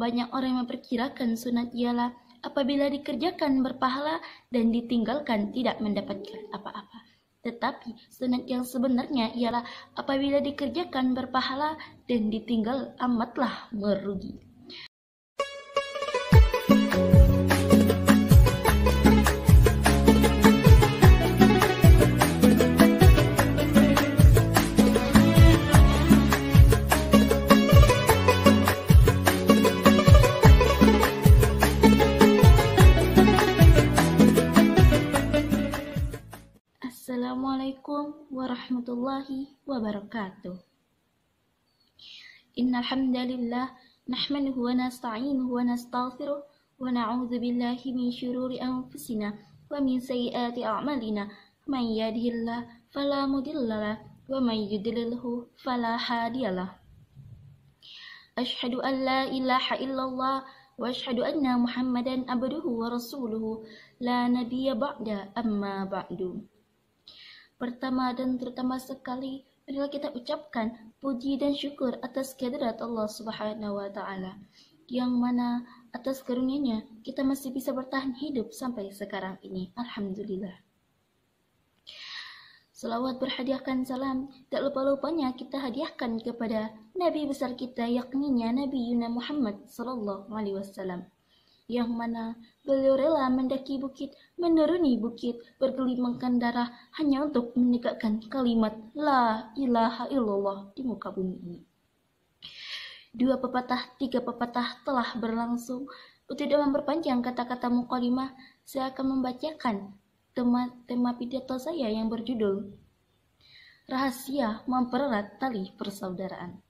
Banyak orang yang memperkirakan sunat ialah apabila dikerjakan berpahala dan ditinggalkan tidak mendapatkan apa-apa. Tetapi sunat yang sebenarnya ialah apabila dikerjakan berpahala dan ditinggal amatlah merugi. Assalamualaikum warahmatullahi wabarakatuh. Innal hamdalillah nahmaduhu wa nasta'inuhu wa nastaghfiruh wa na'udzu billahi min syururi anfusina wa min sayyiati a'malina. Man yahdihillahu fala mudhillalah wa man yudlilhu fala hadiyalah. Asyhadu an la ilaha illallah wa asyhadu anna Muhammadan abduhu wa rasuluhu la nabiyya ba'da amma ba'du. Pertama dan terutama sekali adalah kita ucapkan puji dan syukur atas kehadirat Allah Subhanahu wa Ta'ala, yang mana atas karunia-Nya kita masih bisa bertahan hidup sampai sekarang ini. Alhamdulillah. Selawat berhadiahkan salam, tak lupa-lupanya kita hadiahkan kepada Nabi besar kita, yakninya Nabi Yuna Muhammad Sallallahu Alaihi Wasallam, yang mana beliau rela mendaki bukit, menuruni bukit, bergelimangkan darah hanya untuk menegakkan kalimat La ilaha illallah di muka bumi ini. 2 pepatah, 3 pepatah telah berlangsung. Untuk tidak memperpanjang kata-kata mukadimah, saya akan membacakan tema pidato saya yang berjudul Rahasia Mempererat Tali Persaudaraan.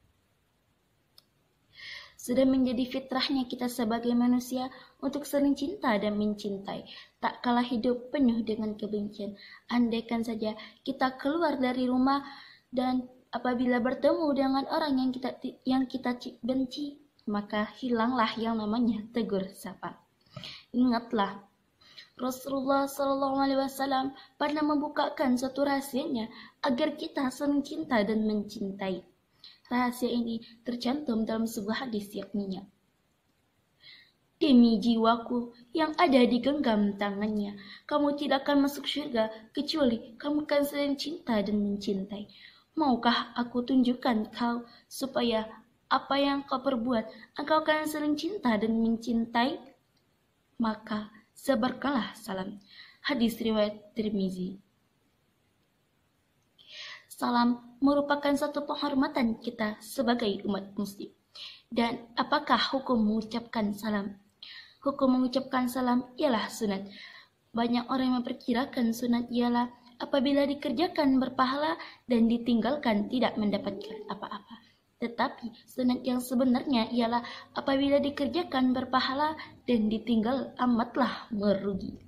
Sudah menjadi fitrahnya kita sebagai manusia untuk saling cinta dan mencintai, tak kalah hidup penuh dengan kebencian. Andaikan saja kita keluar dari rumah dan apabila bertemu dengan orang yang kita benci, maka hilanglah yang namanya tegur sapa. Ingatlah, Rasulullah SAW pernah membukakan suatu rahasianya agar kita saling cinta dan mencintai. Rahasia ini tercantum dalam sebuah hadis, yakninya, demi jiwaku yang ada di genggam tangannya, kamu tidak akan masuk surga kecuali kamu akan saling cinta dan mencintai. Maukah aku tunjukkan kau supaya apa yang kau perbuat engkau akan saling cinta dan mencintai? Maka sebarkanlah salam. Hadis riwayat Tirmizi. Salam merupakan satu penghormatan kita sebagai umat muslim. Dan apakah hukum mengucapkan salam? Hukum mengucapkan salam ialah sunat. Banyak orang yang memperkirakan sunat ialah apabila dikerjakan berpahala dan ditinggalkan tidak mendapatkan apa-apa. Tetapi sunat yang sebenarnya ialah apabila dikerjakan berpahala dan ditinggal amatlah merugi.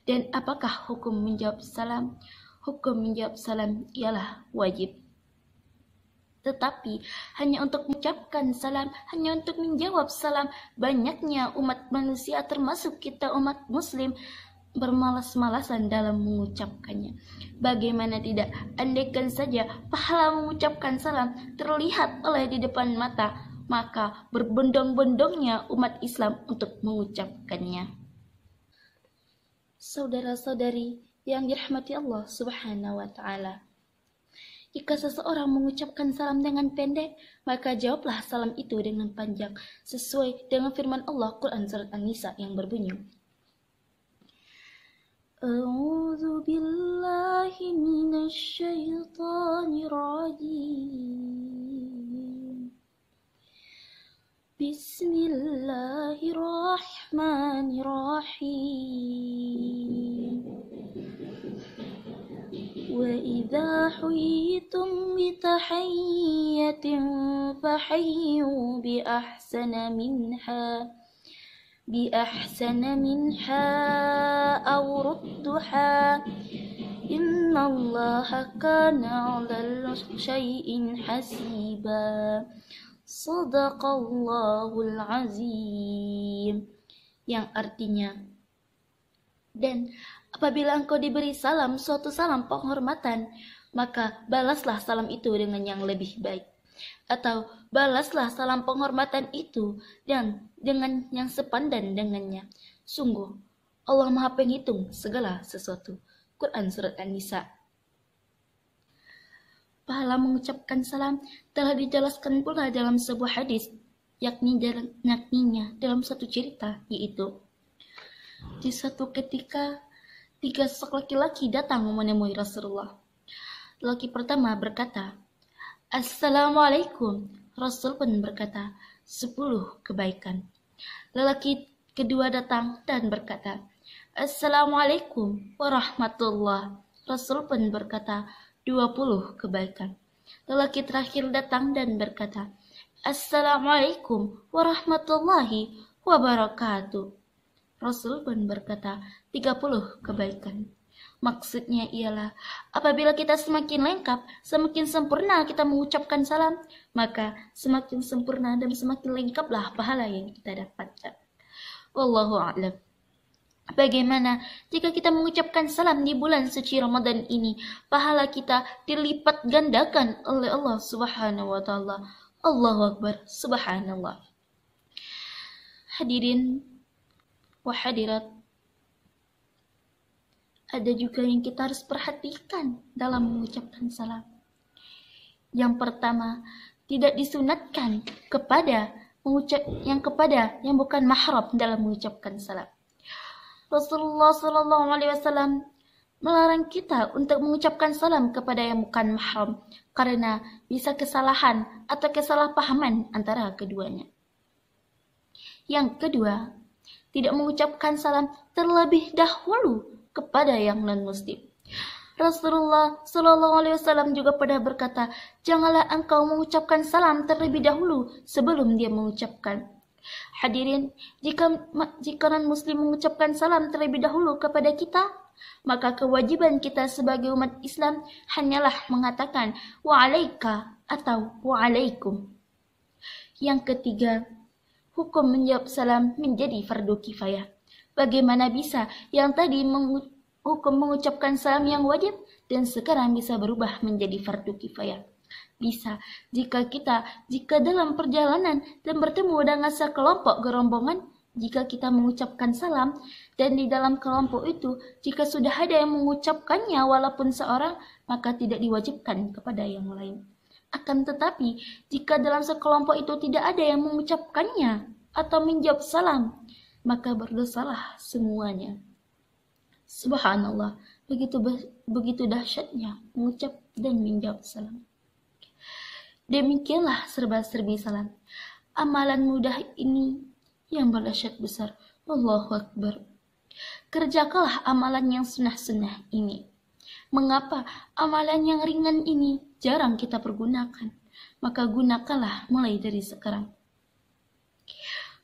Dan apakah hukum menjawab salam? Hukum menjawab salam ialah wajib. Tetapi hanya untuk mengucapkan salam, hanya untuk menjawab salam, banyaknya umat manusia termasuk kita umat muslim bermalas-malasan dalam mengucapkannya. Bagaimana tidak, andaikan saja pahala mengucapkan salam terlihat oleh di depan mata, maka berbondong-bondongnya umat Islam untuk mengucapkannya. Saudara-saudari yang dirahmati Allah Subhanahu wa Ta'ala, jika seseorang mengucapkan salam dengan pendek, maka jawablah salam itu dengan panjang, sesuai dengan firman Allah Quran Surat An-Nisa yang berbunyi, A'udzu billahi minasy syaithanir rajim. Bismillahirrahmanirrahim. Wa idza huyitum bi tahiyyatin fahayyu bi ahsana minha aw rudduha innallaha kana 'ala syai'in hasiba. Shadaqallahul azim, yang artinya, dan apabila engkau diberi salam, suatu salam penghormatan, maka balaslah salam itu dengan yang lebih baik. Atau balaslah salam penghormatan itu dan dengan yang sepandan dengannya. Sungguh, Allah Maha Penghitung segala sesuatu. Quran Surat An-Nisa. Pahala mengucapkan salam telah dijelaskan pula dalam sebuah hadis, yakninya dalam satu cerita, yaitu di suatu ketika 3 laki-laki datang menemui Rasulullah. Laki pertama berkata, "Assalamualaikum." Rasul pun berkata, 10 kebaikan. Lelaki kedua datang dan berkata, "Assalamualaikum warahmatullah." Rasul pun berkata, 20 kebaikan. Lelaki terakhir datang dan berkata, "Assalamualaikum warahmatullahi wabarakatuh." Rasul pun berkata, 30 kebaikan. Maksudnya ialah, apabila kita semakin lengkap, semakin sempurna kita mengucapkan salam, maka semakin sempurna dan semakin lengkaplah pahala yang kita dapatkan. Wallahu a'lam. Bagaimana jika kita mengucapkan salam di bulan suci Ramadan ini? Pahala kita dilipat gandakan oleh Allah Subhanahu wa taala. Allahu Akbar, subhanallah. Hadirin wa hadirat, ada juga yang kita harus perhatikan dalam mengucapkan salam. Yang pertama, tidak disunatkan kepada yang bukan mahram dalam mengucapkan salam. Rasulullah SAW melarang kita untuk mengucapkan salam kepada yang bukan mahram karena bisa kesalahan atau kesalahpahaman antara keduanya. Yang kedua, tidak mengucapkan salam terlebih dahulu kepada yang non-muslim. Rasulullah SAW juga pernah berkata, janganlah engkau mengucapkan salam terlebih dahulu sebelum dia mengucapkan. Hadirin, jika non-muslim mengucapkan salam terlebih dahulu kepada kita, maka kewajiban kita sebagai umat Islam hanyalah mengatakan wa'alaika atau wa'alaikum. Yang ketiga, hukum menjawab salam menjadi fardu kifayah. Bagaimana bisa yang tadi hukum mengucapkan salam yang wajib dan sekarang bisa berubah menjadi fardu kifayah? Bisa jika dalam perjalanan dan bertemu dengan sekelompok gerombongan, jika kita mengucapkan salam dan di dalam kelompok itu jika sudah ada yang mengucapkannya walaupun seorang, maka tidak diwajibkan kepada yang lain. Akan tetapi jika dalam sekelompok itu tidak ada yang mengucapkannya atau menjawab salam, maka berdosalah semuanya. Subhanallah, begitu dahsyatnya mengucap dan menjawab salam. Demikianlah serba-serbi salam. Amalan mudah ini yang berdahsyat besar. Allahu Akbar. Kerjakanlah amalan yang sunnah-sunnah ini. Mengapa amalan yang ringan ini jarang kita pergunakan? Maka gunakanlah mulai dari sekarang.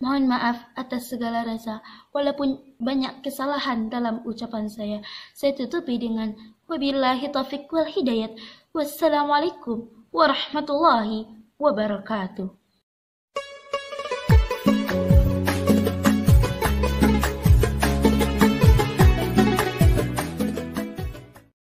Mohon maaf atas segala rasa, walaupun banyak kesalahan dalam ucapan saya. Saya tutupi dengan wabillahi taufiq wal hidayat. Wassalamualaikum warahmatullahi wabarakatuh.